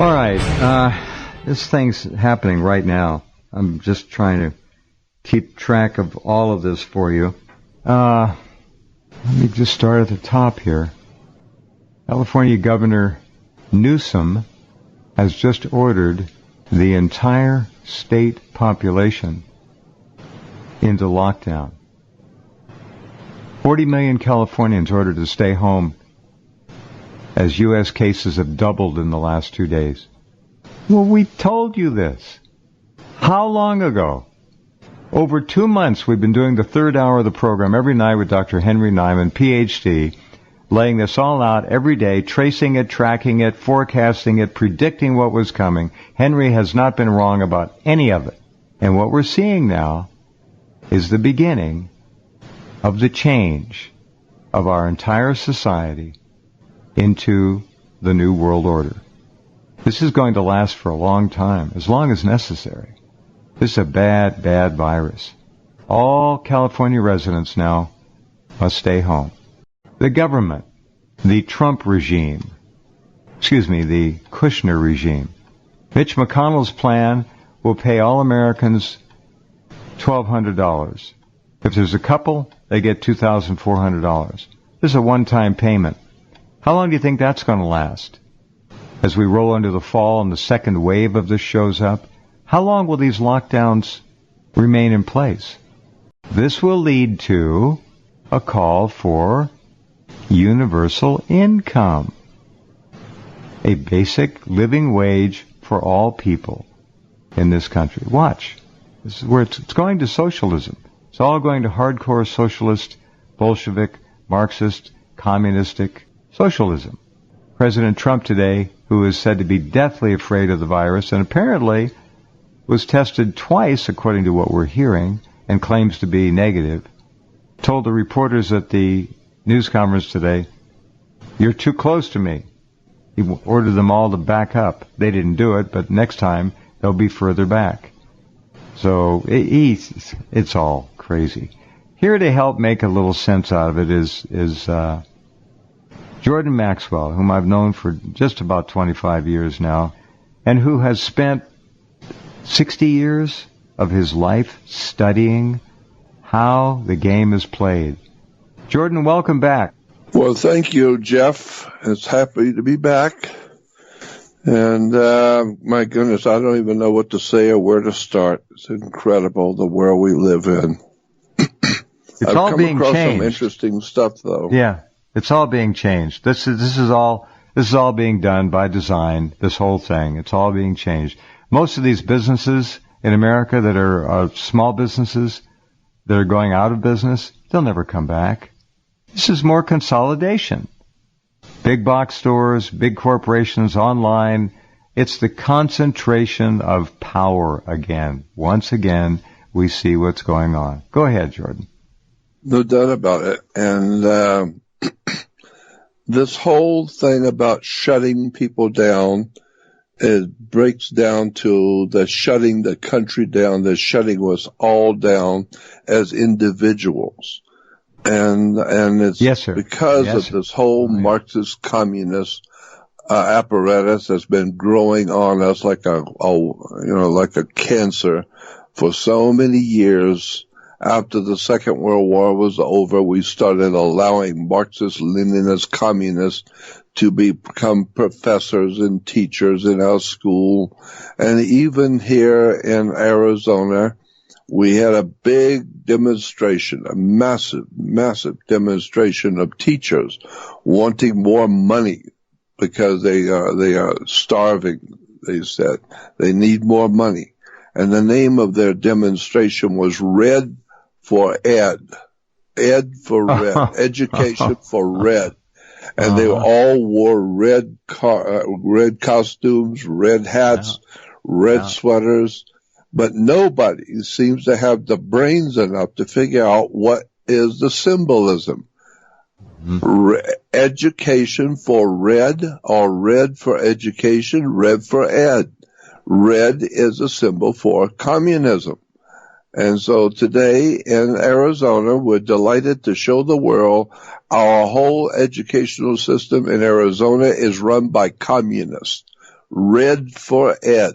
All right. This thing's happening right now. I'm just trying to keep track of all of this for you. Let me just start at the top here. California Governor Newsom has just ordered the entire state population into lockdown. 40 million Californians ordered to stay home as U.S. cases have doubled in the last 2 days. Well, we told you this. How long ago? Over 2 months we've been doing the third hour of the program every night with Dr. Henry Nyman, Ph.D., laying this all out every day, tracing it, tracking it, forecasting it, predicting what was coming. Henry has not been wrong about any of it. And what we're seeing now is the beginning of the change of our entire society into the New World Order. This is going to last for a long time, as long as necessary. This is a bad, bad virus. All California residents now must stay home. The government, the Trump regime, the Kushner regime, Mitch McConnell's plan will pay all Americans $1,200. If there's a couple, they get $2,400. This is a one-time payment. How long do you think that's going to last? As we roll into the fall and the second wave of this shows up, how long will these lockdowns remain in place? This will lead to a call for universal income, a basic living wage for all people in this country. Watch. This is where it's going to socialism. It's all going to hardcore socialist, Bolshevik, Marxist, communistic socialism. President Trump today, who is said to be deathly afraid of the virus and apparently was tested twice, according to what we're hearing, and claims to be negative, told the reporters at the news conference today, "You're too close to me." He ordered them all to back up. They didn't do it, but next time they'll be further back. So it's all crazy. Here to help make a little sense out of it is Jordan Maxwell, whom I've known for just about 25 years now, and who has spent 60 years of his life studying how the game is played. Jordan, welcome back. Well, thank you, Jeff. It's happy to be back. And my goodness, I don't even know what to say or where to start. It's incredible the world we live in. It's all being changed. I've come across some interesting stuff, though. Yeah, it's all being changed. This is all being done by design. This whole thing, it's all being changed. Most of these businesses in America that are small businesses that are going out of business, they'll never come back. This is more consolidation. Big box stores, big corporations, online. It's the concentration of power again. Once again, we see what's going on. Go ahead, Jordan. No doubt about it. And this whole thing about shutting people down, it breaks down to the shutting the country down, the shutting us all down as individuals. And it's because of this whole Marxist communist apparatus that's been growing on us like a cancer for so many years. After the Second World War was over, we started allowing Marxist, Leninist, communists to become professors and teachers in our school. And even here in Arizona, we had a big demonstration, a massive, massive demonstration of teachers wanting more money because they are starving, they said. They need more money. And the name of their demonstration was Red for Ed. Ed for Red. Education for Red. And they all wore red costumes, red hats, red sweaters. But nobody seems to have the brains enough to figure out what is the symbolism. Education for red, or red for education, red for ed. Red is a symbol for communism. And so today in Arizona, we're delighted to show the world our whole educational system in Arizona is run by communists. Read for Ed.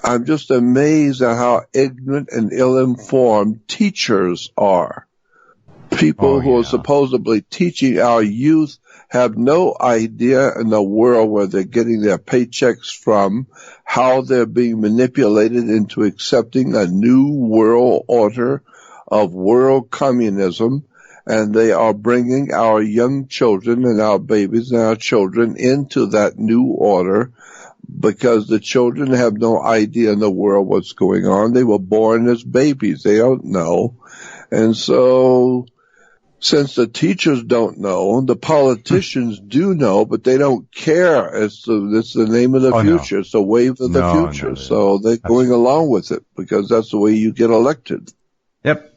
I'm just amazed at how ignorant and ill-informed teachers are. People who are supposedly teaching our youth have no idea in the world where they're getting their paychecks from, how they're being manipulated into accepting a new world order of world communism, and they are bringing our young children and our babies and our children into that new order because the children have no idea in the world what's going on. They were born as babies. They don't know. And so, since the teachers don't know, the politicians do know, but they don't care. It's the name of the future. No. It's the wave of the future. So they're going along with it because that's the way you get elected. Yep.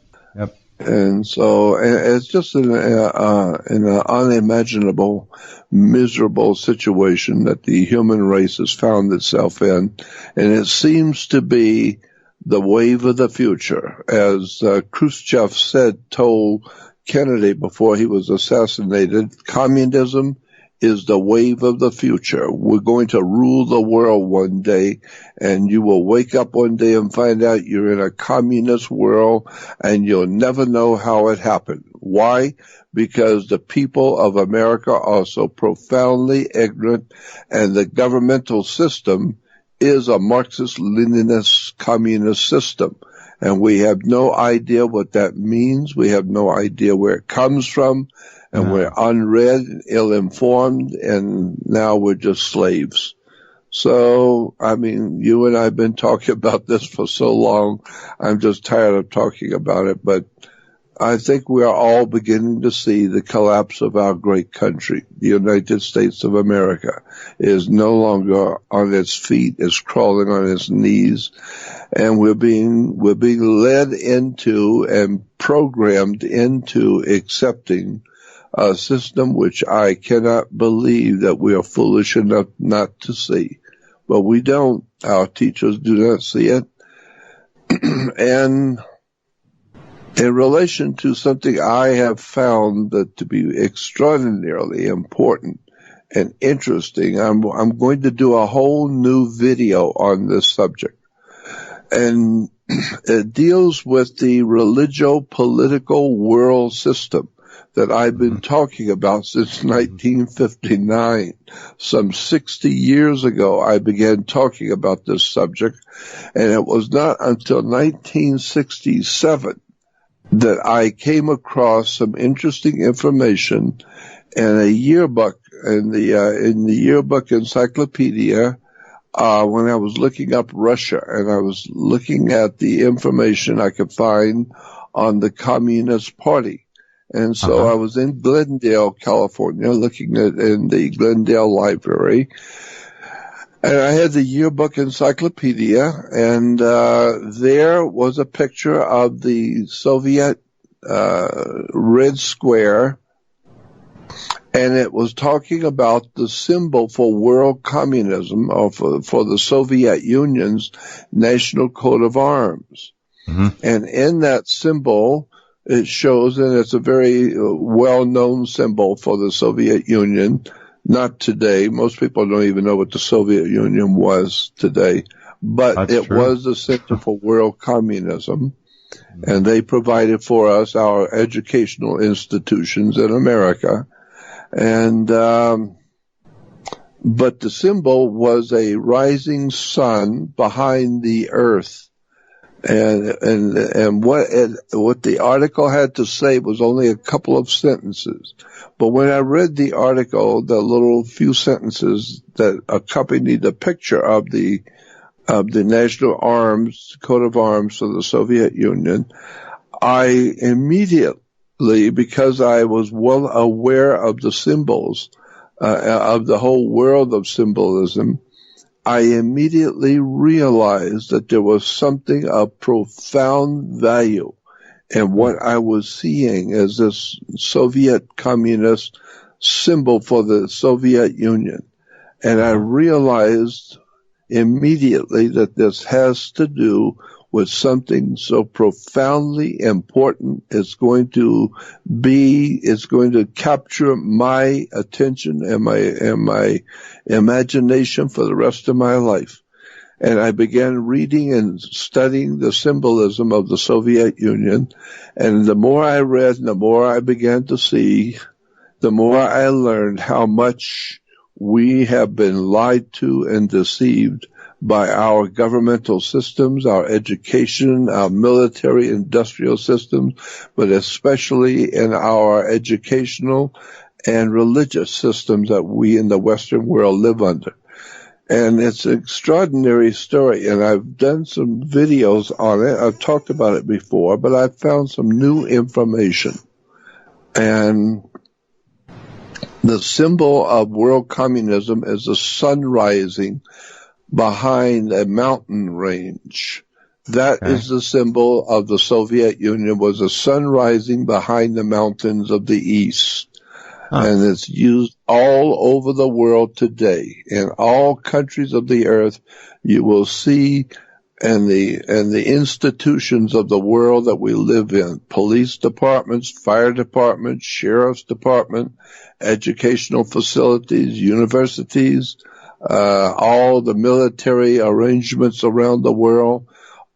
And so it's just in an unimaginable, miserable situation that the human race has found itself in. And it seems to be the wave of the future. As Khrushchev told Kennedy before he was assassinated, communism is the wave of the future. We're going to rule the world one day, and you will wake up one day and find out you're in a communist world, and you'll never know how it happened. Why? Because the people of America are so profoundly ignorant, and the governmental system is a Marxist-Leninist communist system. And we have no idea what that means. We have no idea where it comes from. And we're unread, ill-informed, and now we're just slaves. So, I mean, you and I have been talking about this for so long, I'm just tired of talking about it. But I think we are all beginning to see the collapse of our great country. The United States of America is no longer on its feet, it's crawling on its knees. And we're being led into and programmed into accepting a system which I cannot believe that we are foolish enough not to see. But we don't. Our teachers do not see it. And in relation to something I have found that to be extraordinarily important and interesting, I'm going to do a whole new video on this subject. And it deals with the religio-political world system that I've been talking about since 1959. Some 60 years ago, I began talking about this subject, and it was not until 1967 that I came across some interesting information in a yearbook, in the yearbook encyclopedia, when I was looking up Russia, and I was looking at the information I could find on the Communist Party. And so I was in Glendale, California, looking in the Glendale Library, and I had the yearbook encyclopedia, and there was a picture of the Soviet Red Square, and it was talking about the symbol for world communism, or for the Soviet Union's national coat of arms. And in that symbol, it shows, and it's a very well-known symbol for the Soviet Union. Not today. Most people don't even know what the Soviet Union was today. But it was the Center for World Communism, and they provided for us our educational institutions in America. And but the symbol was a rising sun behind the earth. And what the article had to say was only a couple of sentences. But when I read the article, the little few sentences that accompanied the picture of the national arms, coat of arms for the Soviet Union, I immediately, because I was well aware of the symbols, of the whole world of symbolism, I immediately realized that there was something of profound value in what I was seeing as this Soviet communist symbol for the Soviet Union. And I realized immediately that this has to do with something so profoundly important. It's going to capture my attention and my imagination for the rest of my life. And I began reading and studying the symbolism of the Soviet Union. And the more I read and the more I began to see, the more I learned how much we have been lied to and deceived by our governmental systems, our education, our military industrial systems, but especially in our educational and religious systems that we in the Western world live under. And it's an extraordinary story, and I've done some videos on it. I've talked about it before, but I've found some new information. And the symbol of world communism is the sun rising behind a mountain range. That is the symbol of the Soviet Union, was the sun rising behind the mountains of the East. And it's used all over the world today. In all countries of the earth, you will see in the institutions of the world that we live in, police departments, fire departments, sheriff's department, educational facilities, universities, all the military arrangements around the world,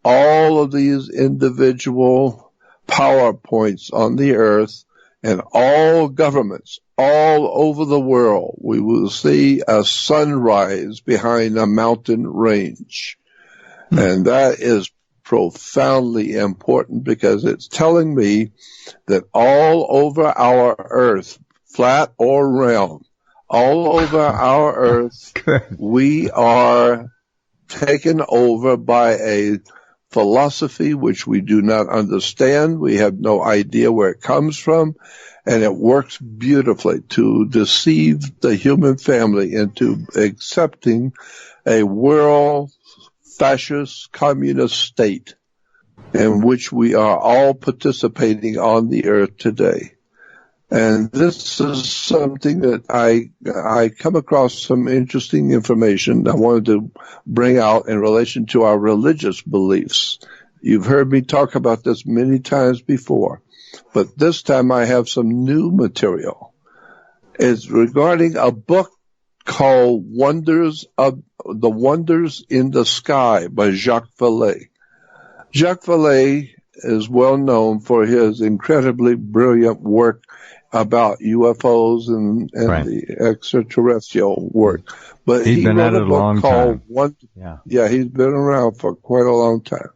all of these individual PowerPoints on the earth, and all governments all over the world, we will see a sunrise behind a mountain range. And that is profoundly important because it's telling me that all over our earth, flat or round, all over our earth, we are taken over by a philosophy which we do not understand. We have no idea where it comes from, and it works beautifully to deceive the human family into accepting a world fascist communist state in which we are all participating on the earth today. And this is something that I come across some interesting information I wanted to bring out in relation to our religious beliefs. You've heard me talk about this many times before, but this time I have some new material. It's regarding a book called Wonders in the Sky by Jacques Vallée. Jacques Vallée is well known for his incredibly brilliant work about UFOs and the extraterrestrial work. But he's been at it a long time. Yeah, he's been around for quite a long time.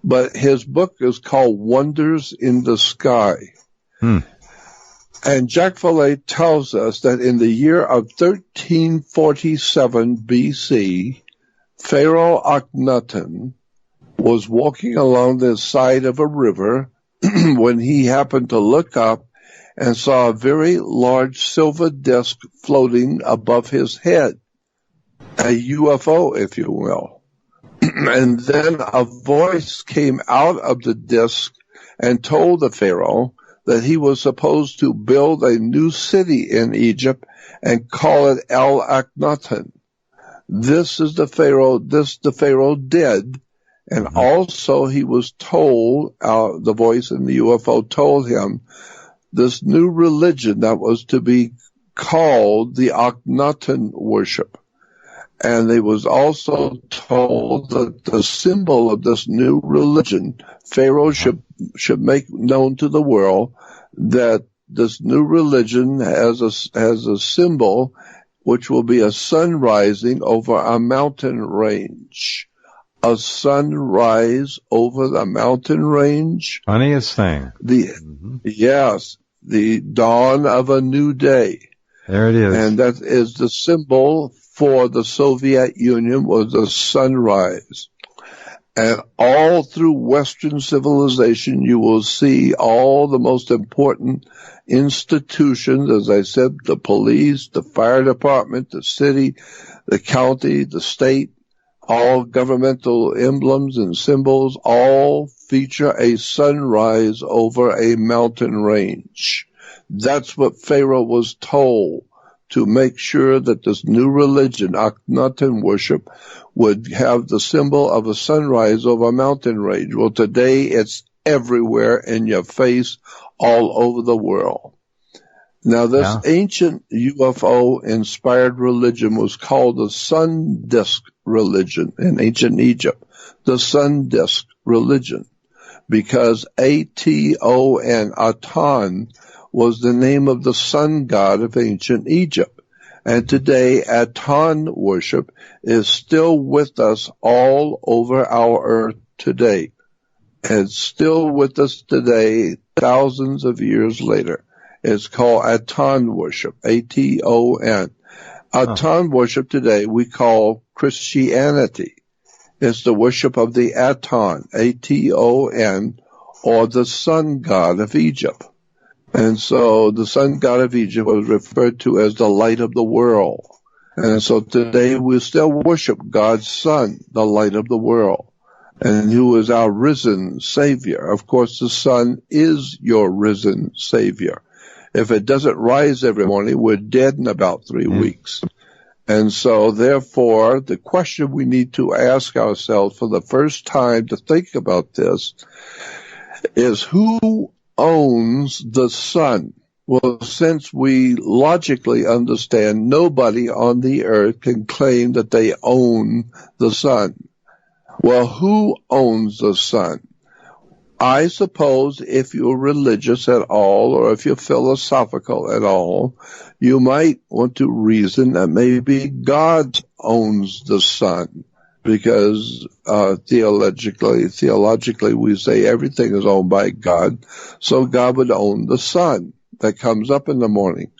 But his book is called Wonders in the Sky. And Jacques Vallée tells us that in the year of 1347 BC, Pharaoh Akhenaten was walking along the side of a river when he happened to look up and saw a very large silver disc floating above his head, a UFO, if you will. And then a voice came out of the disc and told the Pharaoh that he was supposed to build a new city in Egypt and call it El Akhenaten. This the Pharaoh did. And also he was told, the voice in the UFO told him, this new religion that was to be called the Akhenaten worship. And they was also told that the symbol of this new religion, Pharaoh should make known to the world that this new religion has a symbol which will be a sun rising over a mountain range. A sunrise over the mountain range. Funniest thing. Yes, the dawn of a new day. There it is. And that is the symbol for the Soviet Union, was the sunrise. And all through Western civilization, you will see all the most important institutions, as I said, the police, the fire department, the city, the county, the state, all governmental emblems and symbols all feature a sunrise over a mountain range. That's what Pharaoh was told to make sure that this new religion, Akhenaten worship, would have the symbol of a sunrise over a mountain range. Well, today it's everywhere in your face, all over the world. Now, this ancient UFO-inspired religion was called the sun disk religion in ancient Egypt, the sun disk religion, because Aton, Aton, was the name of the sun god of ancient Egypt. And today, Aton worship is still with us all over our earth today. It's still with us today, thousands of years later. It's called Aton worship, A-T-O-N. Aton worship today we call Christianity. It's the worship of the Aton, A-T-O-N, or the sun god of Egypt. And so the sun god of Egypt was referred to as the light of the world. And so today we still worship God's sun, the light of the world, and who is our risen Savior. Of course, the sun is your risen Savior. If it doesn't rise every morning, we're dead in about 3 weeks. And so, therefore, the question we need to ask ourselves for the first time to think about this is, who owns the sun? Well, since we logically understand nobody on the earth can claim that they own the sun. Well, who owns the sun? I suppose if you're religious at all, or if you're philosophical at all, you might want to reason that maybe God owns the sun, because theologically we say everything is owned by God, so God would own the sun that comes up in the morning,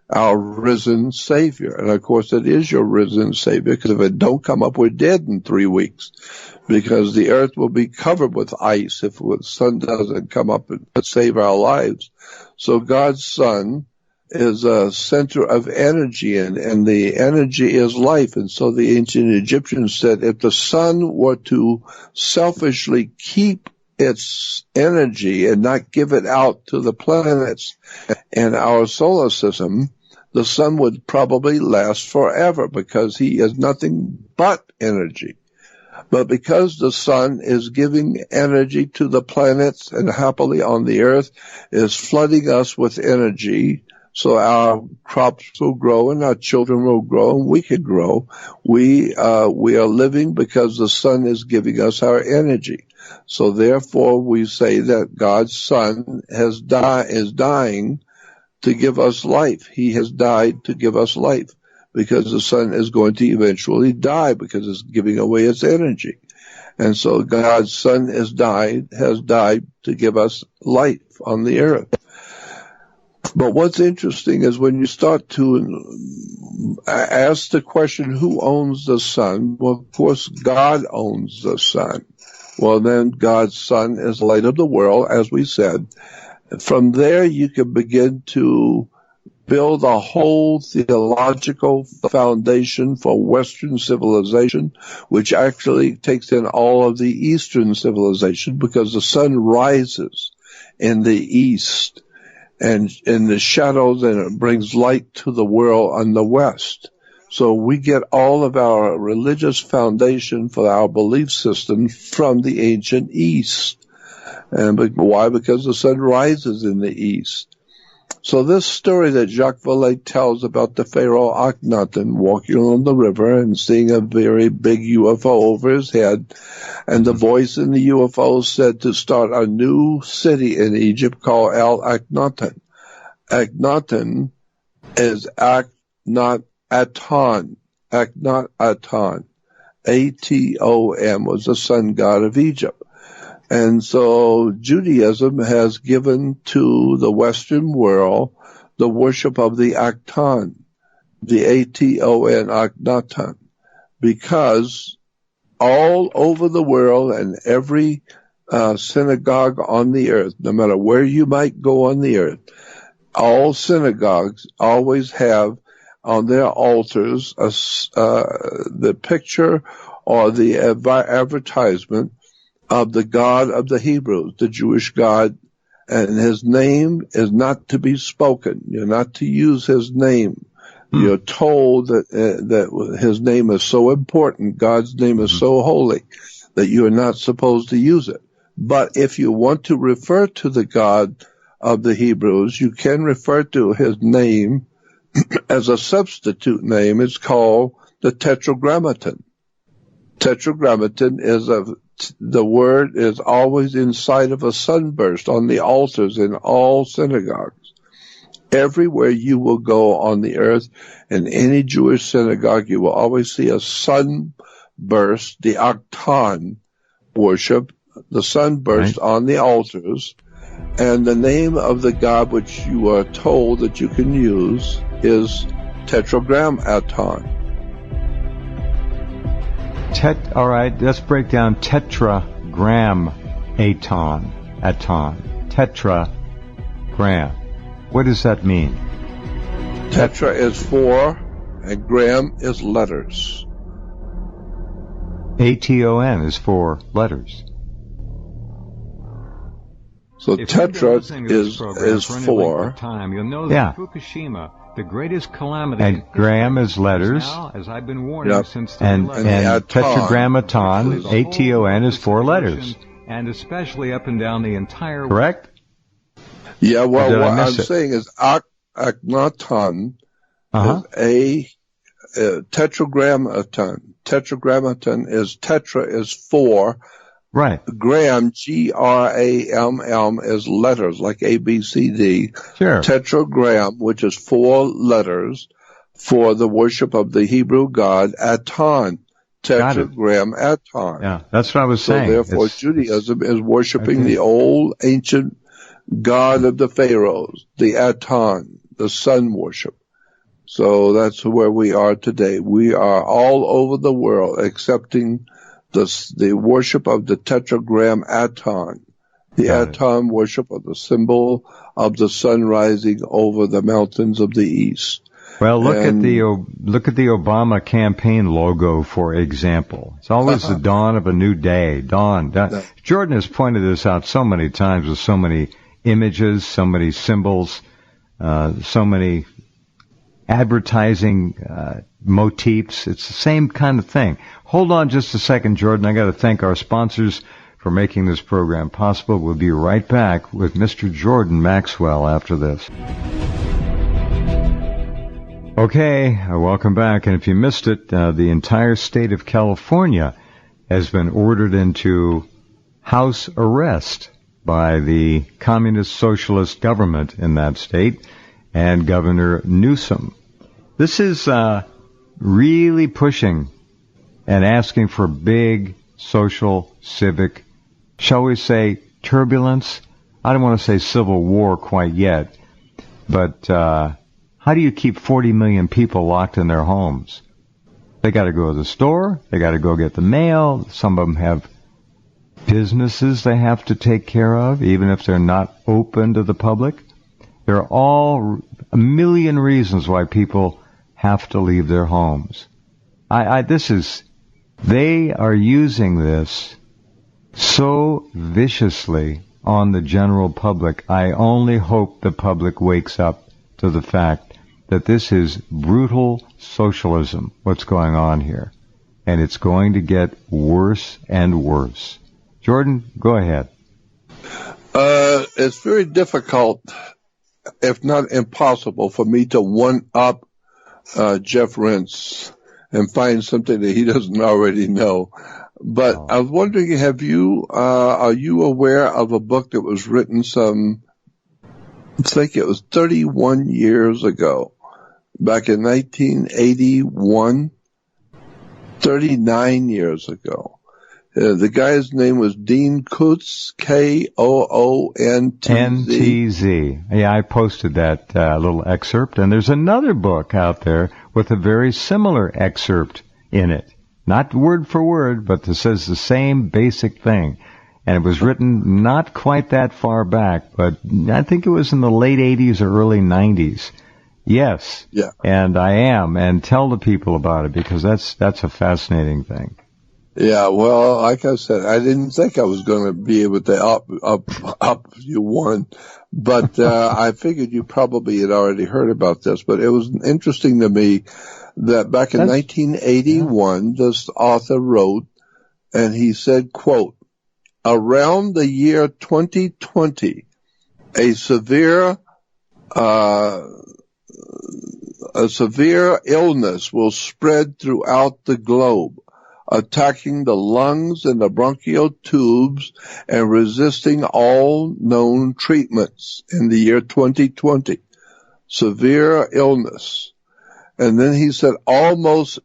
our risen Savior. And of course it is your risen Savior, because if it don't come up, we're dead in 3 weeks, because the earth will be covered with ice if the sun doesn't come up and save our lives. So God's sun is a center of energy, and the energy is life. And so the ancient Egyptians said, if the sun were to selfishly keep its energy and not give it out to the planets in our solar system, the sun would probably last forever, because he is nothing but energy. But because the sun is giving energy to the planets and happily on the earth is flooding us with energy, so our crops will grow and our children will grow and we can grow. We are living because the sun is giving us our energy. So therefore we say that God's son is dying to give us life. He has died to give us life, because the sun is going to eventually die, because it's giving away its energy. And so God's son has died to give us life on the earth. But what's interesting is when you start to ask the question, who owns the sun? Well, of course, God owns the sun. Well, then God's son is the light of the world, as we said. From there, you can begin to build a whole theological foundation for Western civilization, which actually takes in all of the Eastern civilization, because the sun rises in the East and in the shadows, and it brings light to the world on the West. So we get all of our religious foundation for our belief system from the ancient East. And why? Because the sun rises in the East. So this story that Jacques Vallée tells about the Pharaoh Akhenaten walking along the river and seeing a very big UFO over his head, and the voice in the UFO said to start a new city in Egypt called El Akhenaten. Akhenaten is Akhenaten. Akhenaten. A-T-O-M was the sun god of Egypt. And so Judaism has given to the Western world the worship of the Akhtan, the A-T-O-N, Akhenaten, because all over the world and every synagogue on the earth, no matter where you might go on the earth, all synagogues always have on their altars the picture or the advertisement of the God of the Hebrews, the Jewish God, and his name is not to be spoken. You're not to use his name. You're told that his name is so important, God's name is so holy, that you are not supposed to use it. But if you want to refer to the God of the Hebrews, you can refer to his name as a substitute name. It's called the Tetragrammaton. Tetragrammaton the word is always inside of a sunburst on the altars in all synagogues. Everywhere you will go on the earth, in any Jewish synagogue, you will always see a sunburst, the Octan worship, the sunburst on the altars. And the name of the God which you are told that you can use is Tetragrammaton. All right, let's break down tetragrammaton. Tetragram. What does that mean? Tetra is 4, and gram is letters. ATON is 4 letters. So tetra is 4. You'll know that Fukushima, the greatest calamity, and gram is letters. Now, as I've been warning since the and tetragrammaton, ATON is 4 letters. And especially up and down the entire... Correct? Yeah, well, what I'm saying is Akhenaton is a tetragrammaton. Tetragrammaton is tetra is 4. Right. Gram, Gramm, is letters like A, B, C, D. Sure. Tetragram, which is 4 letters for the worship of the Hebrew God, Aton. Tetragrammaton. Yeah, that's what I was saying. So therefore, Judaism is worshiping the old ancient God of the Pharaohs, the Aton, the sun worship. So that's where we are today. We are all over the world accepting the worship of the Tetragrammaton, the Aton worship of the symbol of the sun rising over the mountains of the east. Well, look at the Obama campaign logo, for example. It's always the dawn of a new day. Dawn. Jordan has pointed this out so many times with so many images, so many symbols, so many advertising motifs. It's the same kind of thing. Hold on just a second, Jordan. I got to thank our sponsors for making this program possible. We'll be right back with Mr. Jordan Maxwell after this. Okay, welcome back. And if you missed it, the entire state of California has been ordered into house arrest by the communist socialist government in that state and Governor Newsom. This is really pushing and asking for big social, civic, shall we say, turbulence. I don't want to say civil war quite yet, but how do you keep 40 million people locked in their homes? They got to go to the store. They got to go get the mail. Some of them have businesses they have to take care of, even if they're not open to the public. There are all a million reasons why people have to leave their homes. They are using this so viciously on the general public. I only hope the public wakes up to the fact that this is brutal socialism, what's going on here. And it's going to get worse and worse. Jordan, go ahead. It's very difficult, if not impossible, for me to one-up Jeff Rense and find something that he doesn't already know. But I was wondering, are you aware of a book that was written I think it was 31 years ago, back in 1981, 39 years ago. The guy's name was Dean Koontz, Koontz. N-T-Z. Yeah, I posted that little excerpt, and there's another book out there with a very similar excerpt in it. Not word for word, but it says the same basic thing. And it was written not quite that far back, but I think it was in the late 80s or early 90s. Yes. Yeah. And I am. And tell the people about it, because that's a fascinating thing. Yeah, well, like I said, I didn't think I was going to be able to up you one, but I figured you probably had already heard about this. But it was interesting to me that back in 1981, this author wrote, and he said, quote, around the year 2020, a severe illness will spread throughout the globe, attacking the lungs and the bronchial tubes and resisting all known treatments in the year 2020. Severe illness. And then he said almost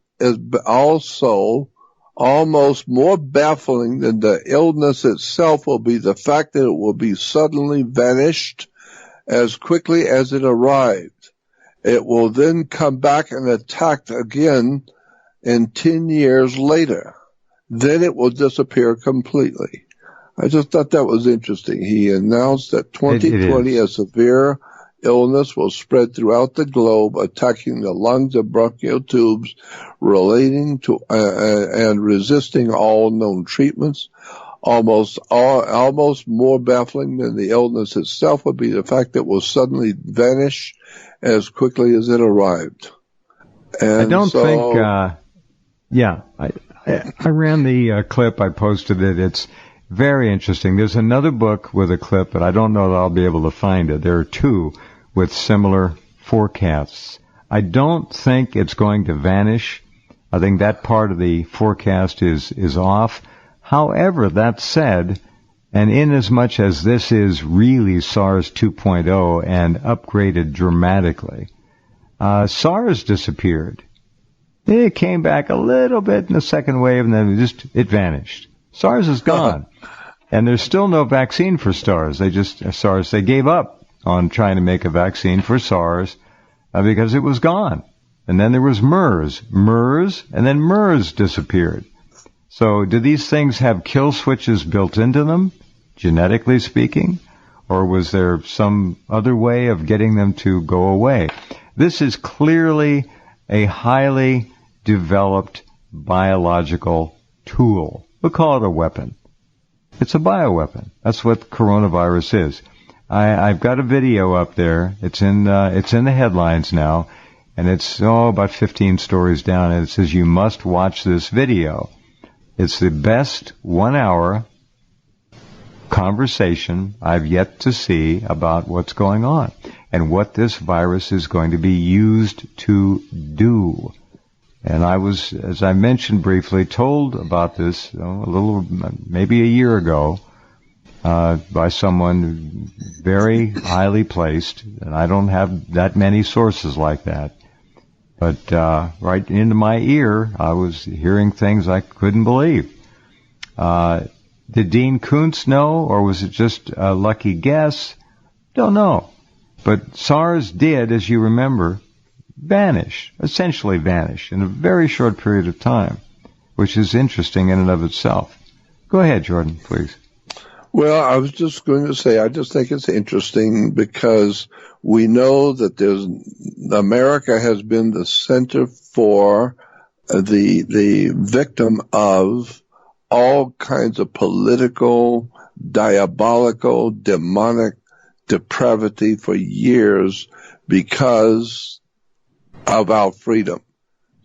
more baffling than the illness itself will be the fact that it will be suddenly vanished as quickly as it arrived. It will then come back and attack again in 10 years later. Then it will disappear completely. I just thought that was interesting. He announced that 2020, a severe illness will spread throughout the globe, attacking the lungs and bronchial tubes, relating to and resisting all known treatments. Almost more baffling than the illness itself would be the fact that it will suddenly vanish as quickly as it arrived. And I don't think. I ran the clip. I posted it. It's very interesting. There's another book with a clip, but I don't know that I'll be able to find it. There are two with similar forecasts. I don't think it's going to vanish. I think that part of the forecast is off. However, that said, and inasmuch as this is really SARS 2.0 and upgraded dramatically, SARS disappeared. It came back a little bit in the second wave, and then it vanished. SARS is gone. And there's still no vaccine for SARS. They gave up on trying to make a vaccine for SARS because it was gone. And then there was MERS, and then MERS disappeared. So do these things have kill switches built into them, genetically speaking? Or was there some other way of getting them to go away? This is clearly a highly developed biological tool. We'll call it a weapon. It's a bioweapon. That's what coronavirus is. I've got a video up there. It's in the headlines now, and it's about 15 stories down, and it says you must watch this video. It's the best 1 hour conversation I've yet to see about what's going on and what this virus is going to be used to do. And I was, as I mentioned briefly, told about this maybe a year ago by someone very highly placed, and I don't have that many sources like that. But right into my ear, I was hearing things I couldn't believe. Did Dean Koontz know, or was it just a lucky guess? Don't know. But SARS did, as you remember, essentially vanish in a very short period of time, which is interesting in and of itself. Go ahead, Jordan, please. Well, I was just going to say, I just think it's interesting because we know that America has been the center for the victim of all kinds of political, diabolical, demonic depravity for years because of our freedom.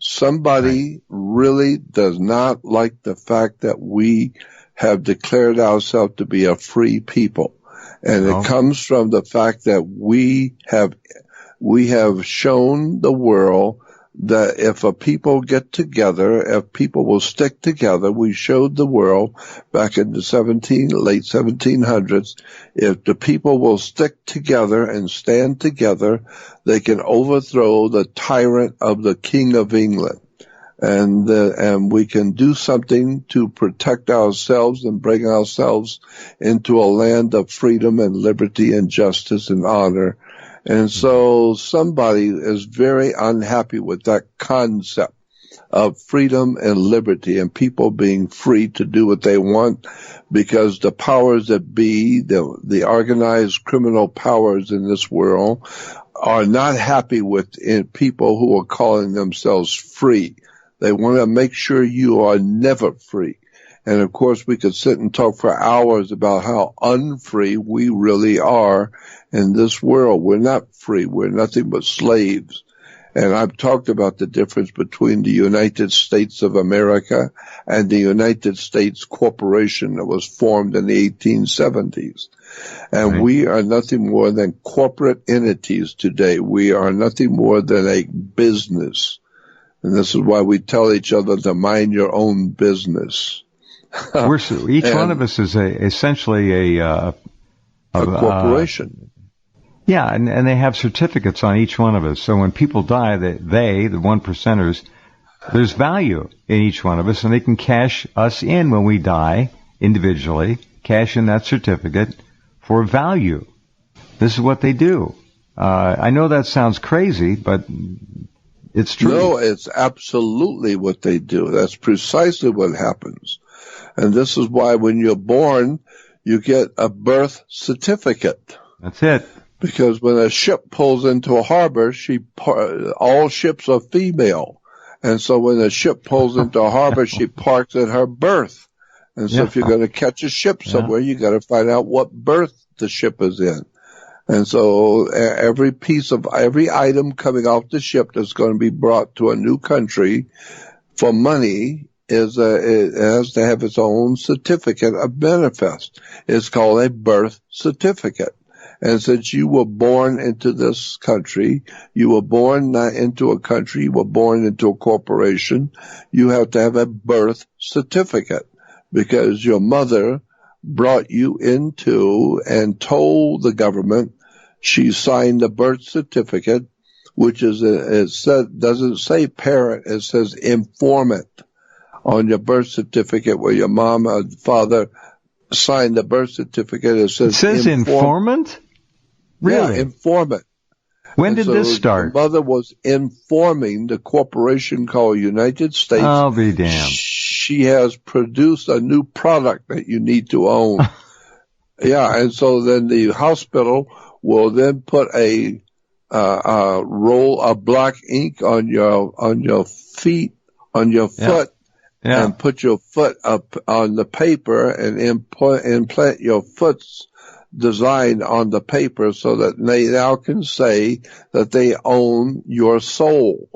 Somebody really does not like the fact that we have declared ourselves to be a free people. And it comes from the fact that we have shown the world that if a people get together, if people will stick together, we showed the world back in the late 1700s, if the people will stick together and stand together, they can overthrow the tyrant of the King of England. And we can do something to protect ourselves and bring ourselves into a land of freedom and liberty and justice and honor. And so somebody is very unhappy with that concept of freedom and liberty and people being free to do what they want because the powers that be, the organized criminal powers in this world, are not happy with people who are calling themselves free. They want to make sure you are never free. And of course, we could sit and talk for hours about how unfree we really are in this world. We're not free. We're nothing but slaves. And I've talked about the difference between the United States of America and the United States Corporation that was formed in the 1870s. And we are nothing more than corporate entities today. We are nothing more than a business. And this is why we tell each other to mind your own business. Each one of us is essentially a corporation. Yeah, and they have certificates on each one of us. So when people die, the one percenters, there's value in each one of us, and they can cash us in when we die individually, cash in that certificate for value. This is what they do. I know that sounds crazy, but it's true. No, it's absolutely what they do. That's precisely what happens. And this is why when you're born, you get a birth certificate. That's it. Because when a ship pulls into a harbor, all ships are female. And so when a ship pulls into a harbor, she parks at her berth. And so if you're going to catch a ship somewhere, you got to find out what berth the ship is in. And so every item coming off the ship that's going to be brought to a new country for money it has to have its own certificate of manifest. It's called a birth certificate. And since you were born into this country, you were born not into a country, you were born into a corporation, you have to have a birth certificate because your mother brought you into and told the government she signed the birth certificate, which is, doesn't say parent, it says informant on your birth certificate where your mom or father signed the birth certificate. It says informant? Really? Yeah, informant. When did this start? My mother was informing the corporation called United States. I'll be damned. She has produced a new product that you need to own. Yeah, and so then the hospital will then put a roll of black ink on your feet, on your foot, and put your foot up on the paper and implant your foot's design on the paper so that they now can say that they own your soul.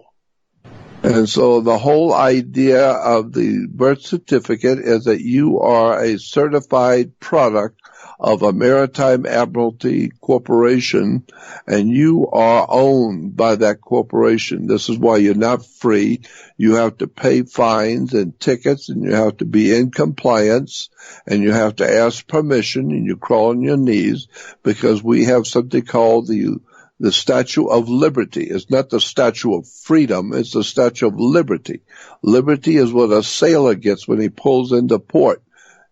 And so the whole idea of the birth certificate is that you are a certified product of a maritime admiralty corporation, and you are owned by that corporation. This is why you're not free. You have to pay fines and tickets, and you have to be in compliance, and you have to ask permission, and you crawl on your knees, because we have something called the Statue of Liberty. It's not the Statue of Freedom, it's the Statue of Liberty. Liberty is what a sailor gets when he pulls into port.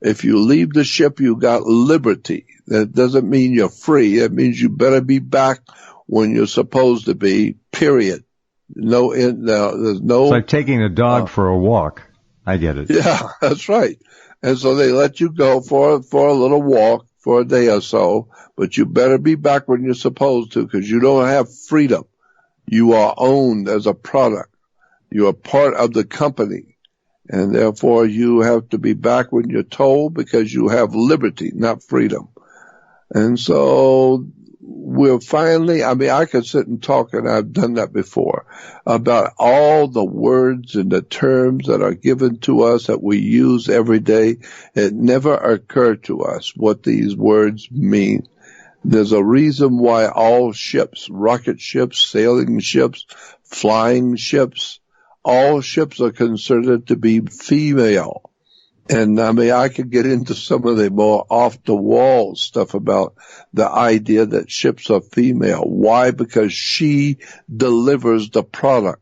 If you leave the ship, you got liberty. That doesn't mean you're free. It means you better be back when you're supposed to be, period. There's no. It's like taking a dog for a walk. I get it. Yeah, that's right. And so they let you go for a little walk for a day or so, but you better be back when you're supposed to, because you don't have freedom. You are owned as a product. You are part of the company. And therefore, you have to be back when you're told, because you have liberty, not freedom. And so we're finally, I could sit and talk, and I've done that before, about all the words and the terms that are given to us that we use every day. It never occurred to us what these words mean. There's a reason why all ships, rocket ships, sailing ships, flying ships, all ships are considered to be female. And I could get into some of the more off-the-wall stuff about the idea that ships are female. Why? Because she delivers the product.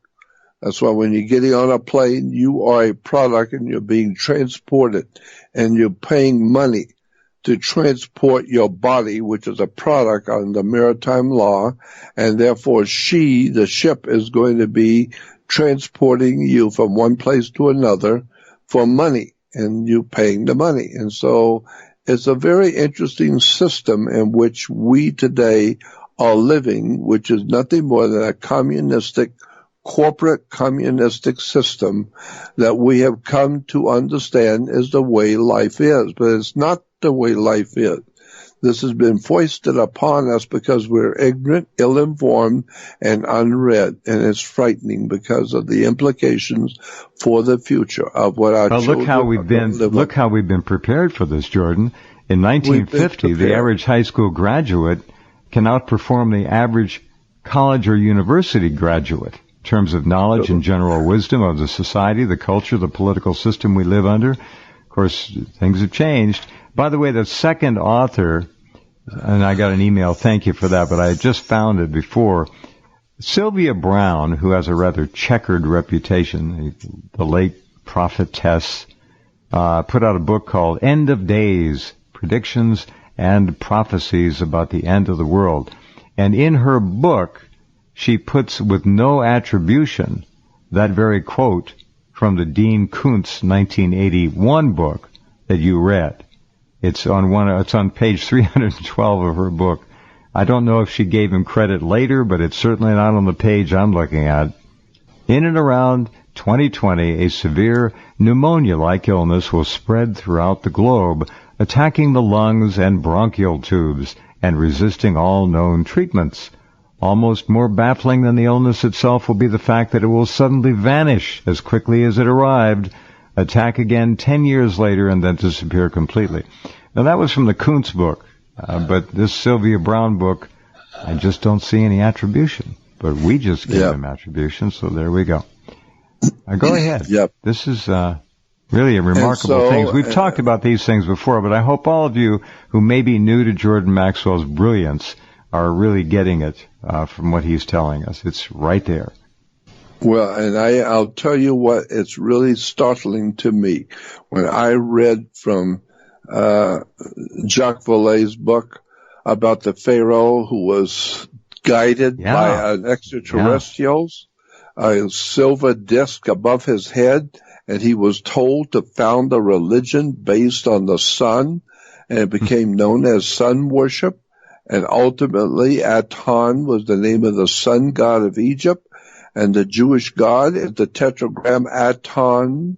That's why when you're getting on a plane, you are a product and you're being transported, and you're paying money to transport your body, which is a product under maritime law, and therefore the ship is going to be transporting you from one place to another for money, and you paying the money. And so it's a very interesting system in which we today are living, which is nothing more than a communistic corporate communistic system that we have come to understand is the way life is. But it's not the way life is. This has been foisted upon us because we're ignorant, ill-informed, and unread. And it's frightening because of the implications for the future of what our children look how we've been prepared for this, Jordan. In 1950, the average high school graduate can outperform the average college or university graduate in terms of knowledge and general wisdom of the society, the culture, the political system we live under. Of course, things have changed. By the way, the second author, and I got an email, thank you for that, but I had just found it before. Sylvia Browne, who has a rather checkered reputation, the late prophetess, put out a book called End of Days, Predictions and Prophecies About the End of the World. And in her book, she puts with no attribution that very quote from the Dean Koontz 1981 book that you read. It's on page 312 of her book. I don't know if she gave him credit later, but it's certainly not on the page I'm looking at. In and around 2020, a severe pneumonia-like illness will spread throughout the globe, attacking the lungs and bronchial tubes and resisting all known treatments. Almost more baffling than the illness itself will be the fact that it will suddenly vanish as quickly as it arrived, attack again 10 years later, and then disappear completely. Now, that was from the Koontz book, but this Sylvia Browne book, I just don't see any attribution. But we just gave them attribution, so there we go. Go ahead. Yep. This is really a remarkable thing. We've talked about these things before, but I hope all of you who may be new to Jordan Maxwell's brilliance are really getting it from what he's telling us. It's right there. Well, and I'll tell you what, it's really startling to me when I read from Jacques Vallée's book about the Pharaoh who was guided by an extraterrestrials, a silver disc above his head, and he was told to found a religion based on the sun, and it became known as sun worship. And ultimately, Aton was the name of the sun god of Egypt, and the Jewish god is the tetragram Aton.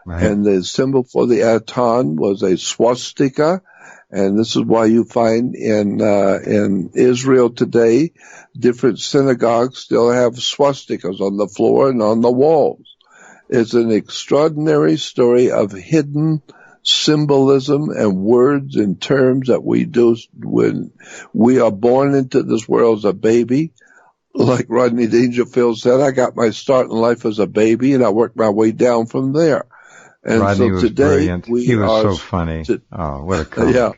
Right. And the symbol for the Aton was a swastika, and this is why you find in Israel today, different synagogues still have swastikas on the floor and on the walls. It's an extraordinary story of hidden symbolism and words and terms that we do when we are born into this world as a baby. Like Rodney Dangerfield said, I got my start in life as a baby, and I worked my way down from there. And Rodney was today brilliant. He was so funny. What a comic. Yeah.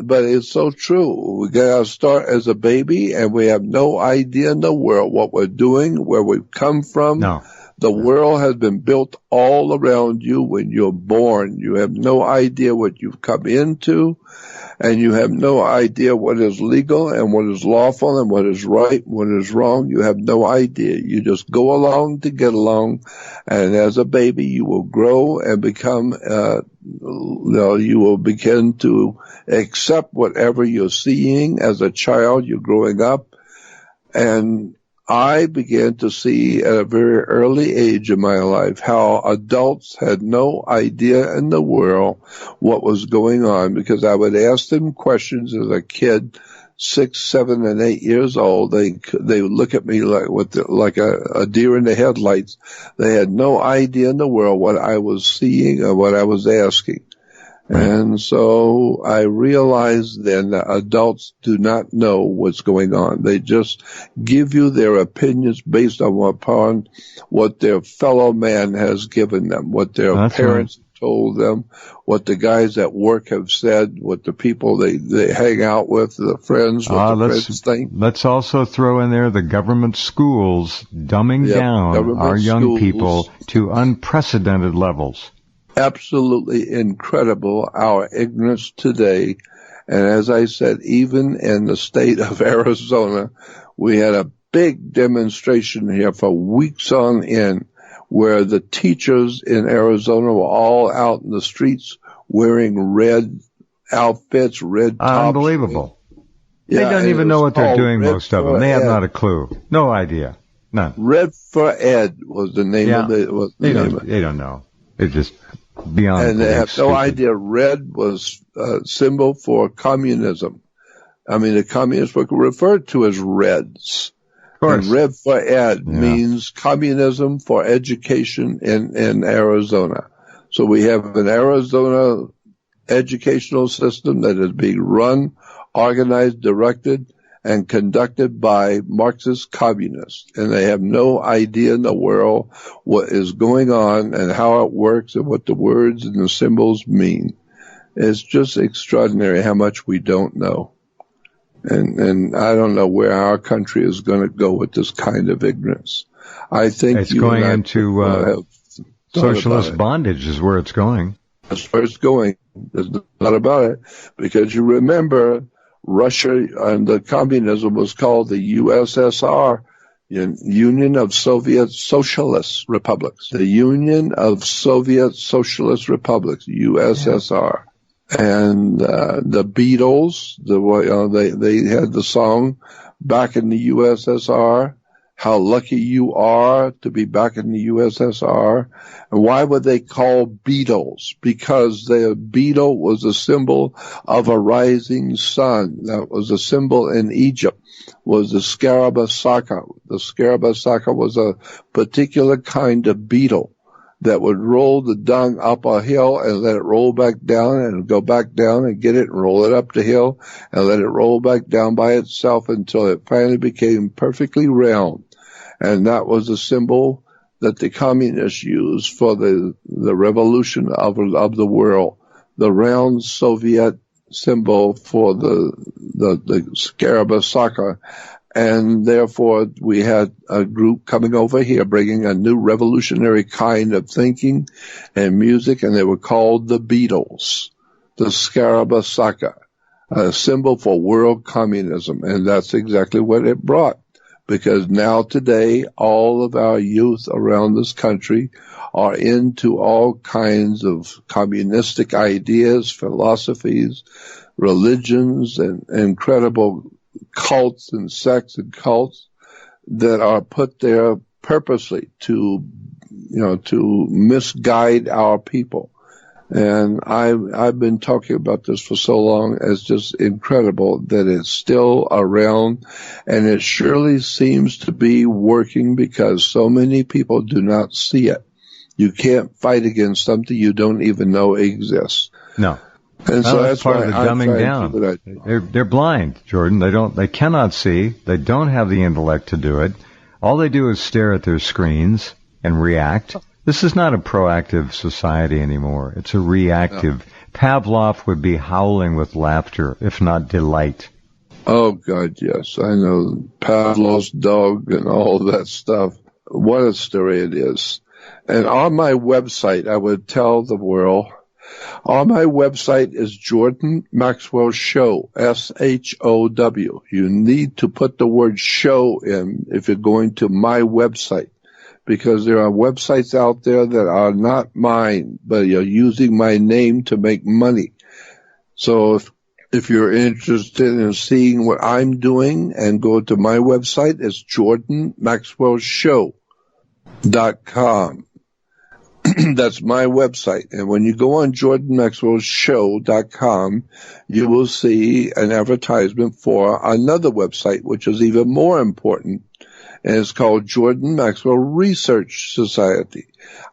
But it's so true. We got our start as a baby, and we have no idea in the world what we're doing, where we've come from. No. The world has been built all around you when you're born. You have no idea what you've come into, and you have no idea what is legal and what is lawful and what is right and what is wrong. You have no idea. You just go along to get along, and as a baby, you will grow and become, you will begin to accept whatever you're seeing as a child. You're growing up, and I began to see at a very early age in my life how adults had no idea in the world what was going on, because I would ask them questions as a kid, 6, 7, and 8 years old. They would look at me like a deer in the headlights. They had no idea in the world what I was seeing or what I was asking. And so I realized then that adults do not know what's going on. They just give you their opinions based upon what their fellow man has given them, what their parents told them, what the guys at work have said, what the people they hang out with, the friends, what the friends think. Let's also throw in there the government schools dumbing down our young people to unprecedented levels. Absolutely incredible, our ignorance today. And as I said, even in the state of Arizona, we had a big demonstration here for weeks on end, where the teachers in Arizona were all out in the streets wearing red outfits, red tops. Unbelievable. They don't even know what they're doing, most of them. They have not a clue. No idea. None. Red for Ed was the name of it. They don't know. They're just beyond. And they have no stupid. idea. Red was a symbol for communism. I mean, the communists were referred to as Reds. Of course. And Red for Ed means communism for education in Arizona. So we have an Arizona educational system that is being run, organized, directed, and conducted by Marxist communists. And they have no idea in the world what is going on and how it works and what the words and the symbols mean. It's just extraordinary how much we don't know. And I don't know where our country is going to go with this kind of ignorance. I think it's going into socialist bondage is where it's going. That's where it's going. There's not about it. Because you remember Russia and the communism was called the USSR, Union of Soviet Socialist Republics. The Union of Soviet Socialist Republics, USSR. And the Beatles, they had the song back in the USSR, how lucky you are to be back in the USSR. And why were they called Beatles? Because the beetle was a symbol of a rising sun. That was a symbol in Egypt, was the scarab saka. The scarab saka was a particular kind of beetle that would roll the dung up a hill and let it roll back down and go back down and get it and roll it up the hill and let it roll back down by itself until it finally became perfectly round. And that was a symbol that the communists used for the revolution of the world. The round Soviet symbol for the scarab saka. And therefore, we had a group coming over here bringing a new revolutionary kind of thinking and music, and they were called the Beatles, the Scarab Saka, a symbol for world communism. And that's exactly what it brought. Because now today, all of our youth around this country are into all kinds of communistic ideas, philosophies, religions, and incredible cults and sects and cults that are put there purposely to misguide our people. And I've been talking about this for so long. It's just incredible that it's still around, and it surely seems to be working because so many people do not see it. You can't fight against something you don't even know exists. No. And so that's part of the dumbing down. They're blind, Jordan. They cannot see. They don't have the intellect to do it. All they do is stare at their screens and react. This is not a proactive society anymore. It's a reactive. No. Pavlov would be howling with laughter, if not delight. Oh, God, yes. I know Pavlov's dog and all that stuff. What a story it is. And on my website, I would tell the world, on my website is Jordan Maxwell Show, SHOW. You need to put the word show in if you're going to my website, because there are websites out there that are not mine, but you're using my name to make money. So if you're interested in seeing what I'm doing, and go to my website, it's jordanmaxwellshow.com. That's my website. And when you go on jordanmaxwellshow.com, you will see an advertisement for another website, which is even more important. And it's called Jordan Maxwell Research Society.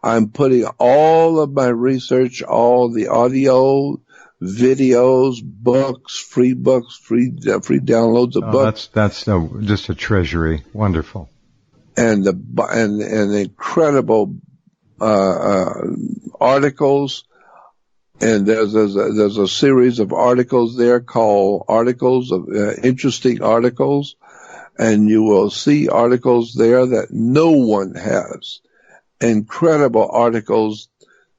I'm putting all of my research, all the audio, videos, free downloads of books. That's just a treasury. Wonderful. And incredible articles, and there's a series of articles there called interesting articles, and you will see articles there that no one has. Incredible articles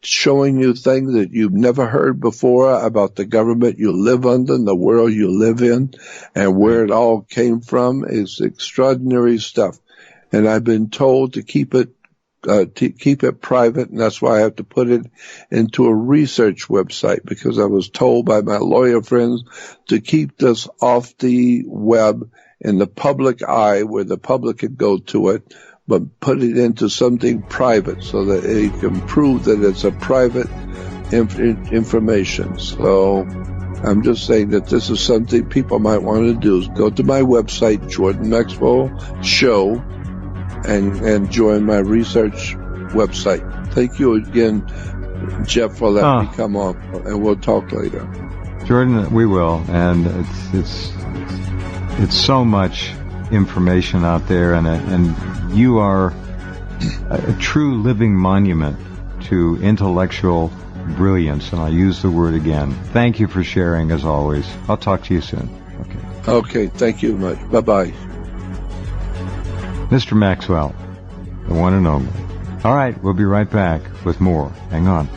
showing you things that you've never heard before about the government you live under and the world you live in and where it all came from. Is extraordinary stuff. And I've been told to keep it private, and that's why I have to put it into a research website, because I was told by my lawyer friends to keep this off the web in the public eye where the public could go to it. but put it into something private so that it can prove that it's a private information. So I'm just saying that this is something people might want to do. Is go to my website, Jordan Maxwell Show, and join my research website. Thank you again, Jeff, for letting me come on, and we'll talk later. Jordan, we will, and it's so much information out there, and you are a true living monument to intellectual brilliance, and I use the word again. Thank you for sharing, as always. I'll talk to you soon. Okay, thank you much. Bye-bye. Mr. Maxwell, the one and only. All right, we'll be right back with more. Hang on.